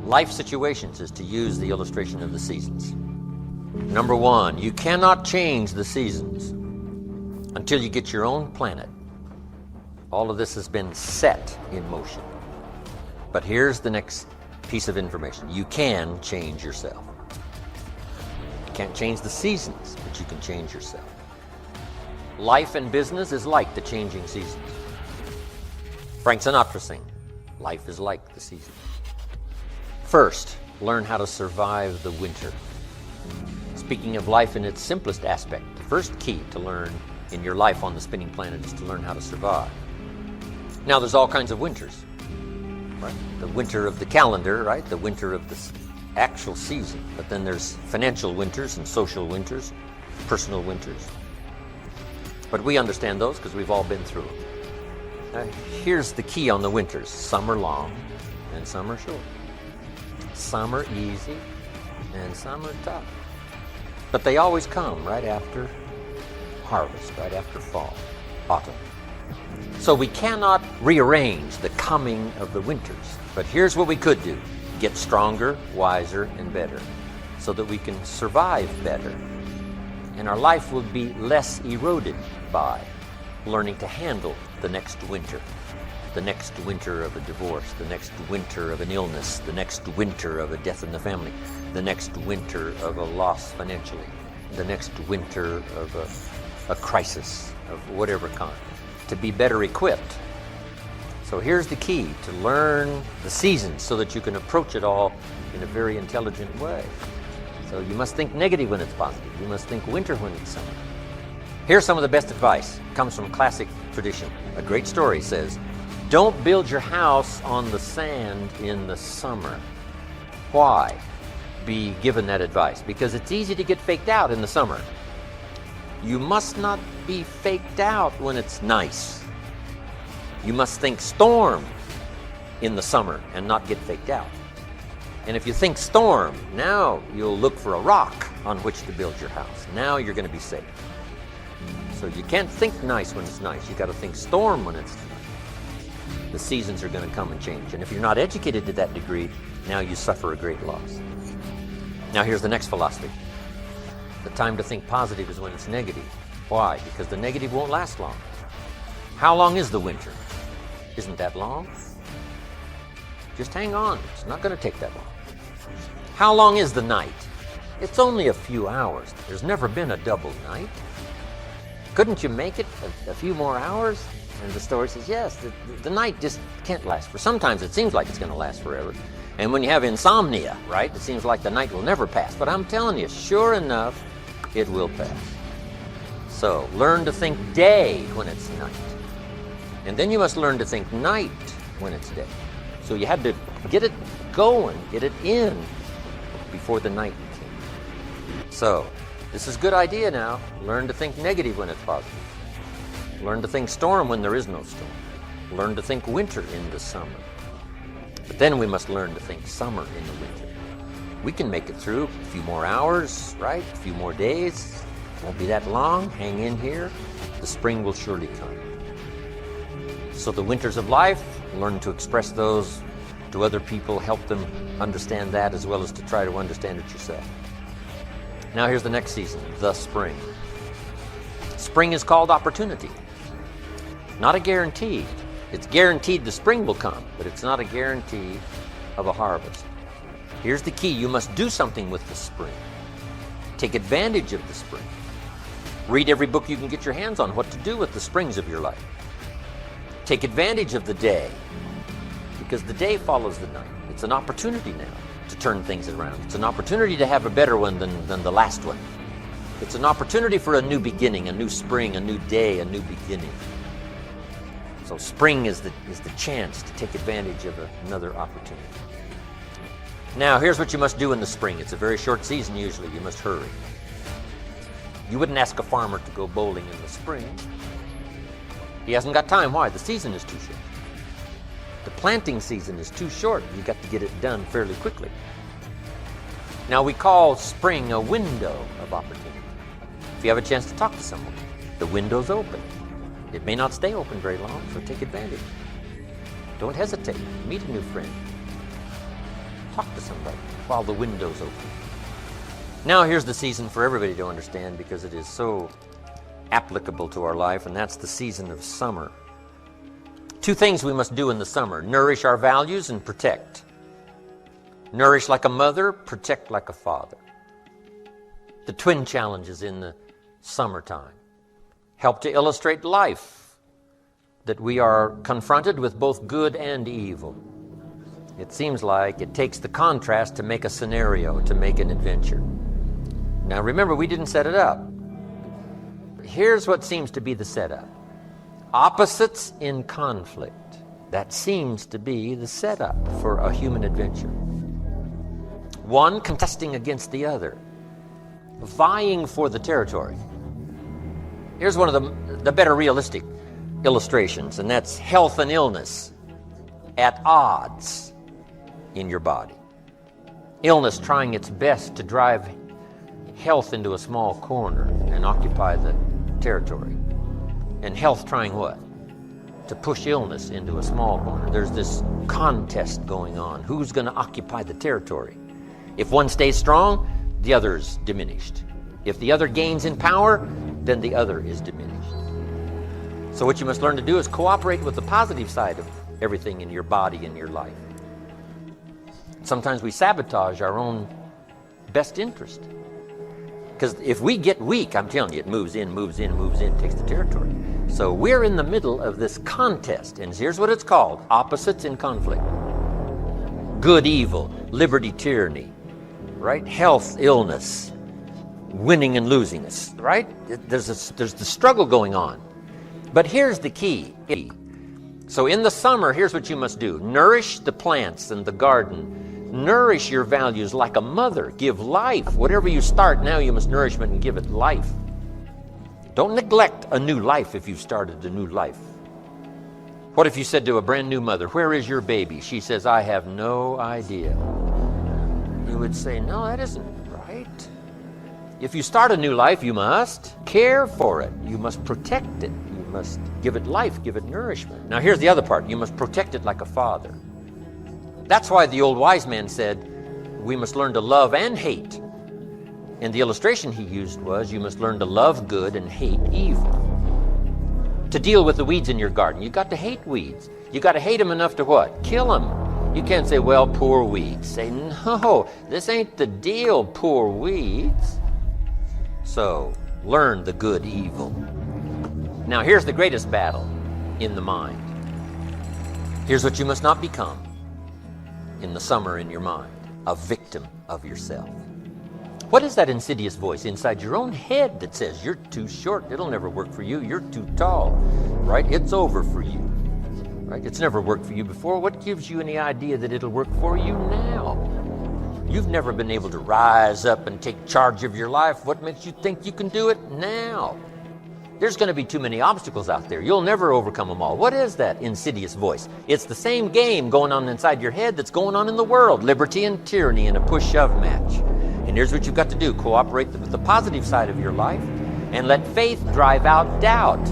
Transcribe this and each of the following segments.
Life situations is to use the illustration of the seasons. Number one, you cannot change the seasons until you get your own planet. All of this has been set in motion. But here's the next piece of information. You can change yourself. You can't change the seasons, but you can change yourself. Life and business is like the changing seasons. Frank Sinatra sang, life is like the seasons. First, learn how to survive the winter. Speaking of life in its simplest aspect, the first key to learn in your life on the spinning planet is to learn how to survive. Now, there's all kinds of winters, right? The winter of the calendar, right? The winter of the actual season. But then there's financial winters and social winters, personal winters. But we understand those because we've all been through them. Now, here's the key on the winters. Some are long and some are short. Some are easy and some are tough. But they always come right after harvest, right after fall, autumn. So we cannot rearrange the coming of the winters. But here's what we could do. Get stronger, wiser, and better so that we can survive better. And our life will be less eroded by learning to handle the next winter. The next winter of a divorce, the next winter of an illness, the next winter of a death in the family, the next winter of a loss financially, the next winter of a crisis of whatever kind, to be better equipped. So here's the key, to learn the seasons so that you can approach it all in a very intelligent way. So you must think negative when it's positive. You must think winter when it's summer. Here's some of the best advice. It comes from classic tradition. A great story says, don't build your house on the sand in the summer. Why be given that advice? Because it's easy to get faked out in the summer. You must not be faked out when it's nice. You must think storm in the summer and not get faked out. And if you think storm, now you'll look for a rock on which to build your house. Now you're going to be safe. So you can't think nice when it's nice. You got to think storm when it's nice. The seasons are going to come and change. And if you're not educated to that degree, now you suffer a great loss. Now here's the next philosophy. The time to think positive is when it's negative. Why? Because the negative won't last long. How long is the winter? Isn't that long? Just hang on. It's not going to take that long. How long is the night? It's only a few hours. There's never been a double night. Couldn't you make it a few more hours? And the story says, yes, the night just can't last for. Sometimes it seems like it's going to last forever. And when you have insomnia, right, it seems like the night will never pass. But I'm telling you, sure enough, it will pass. So learn to think day when it's night. And then you must learn to think night when it's day. So you had to get it going, get it in before the night came. So this is a good idea now. Learn to think negative when it's positive. Learn to think storm when there is no storm. Learn to think winter in the summer. But then we must learn to think summer in the winter. We can make it through a few more hours, right? A few more days. It won't be that long. Hang in here. The spring will surely come. So the winters of life, learn to express those to other people, help them understand that as well as to try to understand it yourself. Now here's the next season, the spring. Spring is called opportunity. Not a guarantee. It's guaranteed the spring will come, but it's not a guarantee of a harvest. Here's the key. You must do something with the spring. Take advantage of the spring. Read every book you can get your hands on what to do with the springs of your life. Take advantage of the day, because the day follows the night. It's an opportunity now to turn things around. It's an opportunity to have a better one than the last one. It's an opportunity for a new beginning, a new spring, a new day, a new beginning. So spring is the chance to take advantage of another opportunity. Now, here's what you must do in the spring. It's a very short season usually. You must hurry. You wouldn't ask a farmer to go bowling in the spring. He hasn't got time. Why? The season is too short. The planting season is too short. You've got to get it done fairly quickly. Now, we call spring a window of opportunity. If you have a chance to talk to someone, the window's open. It may not stay open very long, so take advantage. Don't hesitate. Meet a new friend. Talk to somebody while the window's open. Now here's the season for everybody to understand, because it is so applicable to our life, and that's the season of summer. Two things we must do in the summer: nourish our values and protect. Nourish like a mother, protect like a father. The twin challenges in the summertime help to illustrate life, that we are confronted with both good and evil. It seems like it takes the contrast to make a scenario, to make an adventure. Now remember, we didn't set it up. Here's what seems to be the setup. Opposites in conflict. That seems to be the setup for a human adventure. One contesting against the other, vying for the territory. Here's one of the better realistic illustrations, and that's health and illness at odds in your body. Illness trying its best to drive health into a small corner and occupy the territory. And health trying what? To push illness into a small corner. There's this contest going on. Who's going to occupy the territory? If one stays strong, the other's diminished. If the other gains in power, then the other is diminished. So what you must learn to do is cooperate with the positive side of everything in your body and your life. Sometimes we sabotage our own best interest. Because if we get weak, I'm telling you, it moves in, takes the territory. So we're in the middle of this contest, and here's what it's called: opposites in conflict. Good, evil, liberty, tyranny, right? Health, illness, winning and losing us, right? There's the struggle going on. But here's the key. So in the summer, here's what you must do. Nourish the plants and the garden. Nourish your values like a mother. Give life. Whatever you start now, you must nourishment and give it life. Don't neglect a new life if you've started a new life. What if you said to a brand new mother, "Where is your baby?" She says, "I have no idea." You would say, "No, that isn't right." If you start a new life, you must care for it. You must protect it. You must give it life, give it nourishment. Now here's the other part. You must protect it like a father. That's why the old wise man said, we must learn to love and hate. And the illustration he used was, you must learn to love good and hate evil. To deal with the weeds in your garden, you got to hate weeds. You got to hate them enough to what? Kill them. You can't say, "Well, poor weeds." Say, "No, this ain't the deal, poor weeds." So, learn the good evil. Now here's the greatest battle in the mind. Here's what you must not become in the summer in your mind: a victim of yourself. What is that insidious voice inside your own head that says, "You're too short, it'll never work for you, you're too tall," right? It's over for you, right? It's never worked for you before. What gives you any idea that it'll work for you now? You've never been able to rise up and take charge of your life. What makes you think you can do it now? There's going to be too many obstacles out there. You'll never overcome them all. What is that insidious voice? It's the same game going on inside your head that's going on in the world. Liberty and tyranny in a push-shove match. And here's what you've got to do. Cooperate with the positive side of your life and let faith drive out doubt,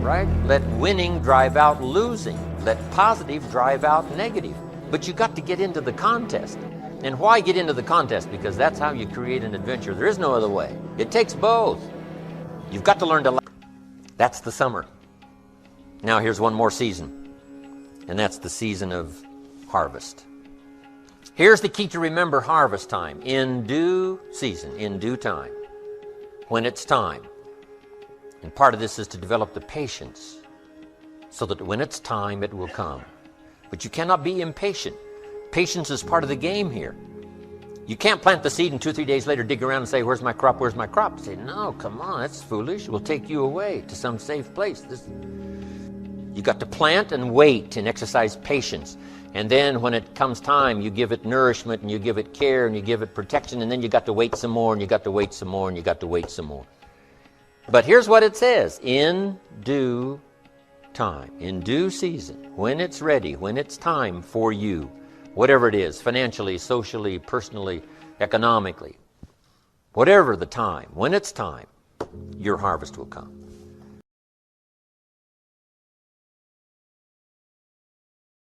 right? Let winning drive out losing. Let positive drive out negative. But you got to get into the contest. And why get into the contest? Because that's how you create an adventure. There is no other way. It takes both. You've got to learn to. That's the summer. Now here's one more season, and that's the season of harvest. Here's the key to remember harvest time: in due season, in due time, when it's time. And part of this is to develop the patience so that when it's time, it will come. But you cannot be impatient. Patience is part of the game here. You can't plant the seed and 2 or 3 days later dig around and say, "Where's my crop? Where's my crop?" Say, "No, come on, that's foolish. We'll take you away to some safe place." You got to plant and wait and exercise patience. And then when it comes time, you give it nourishment and you give it care and you give it protection, and then you got to wait some more and you got to wait some more and you got to wait some more. But here's what it says: in due time, in due season, when it's ready, when it's time for you. Whatever it is, financially, socially, personally, economically, whatever the time, when it's time, your harvest will come.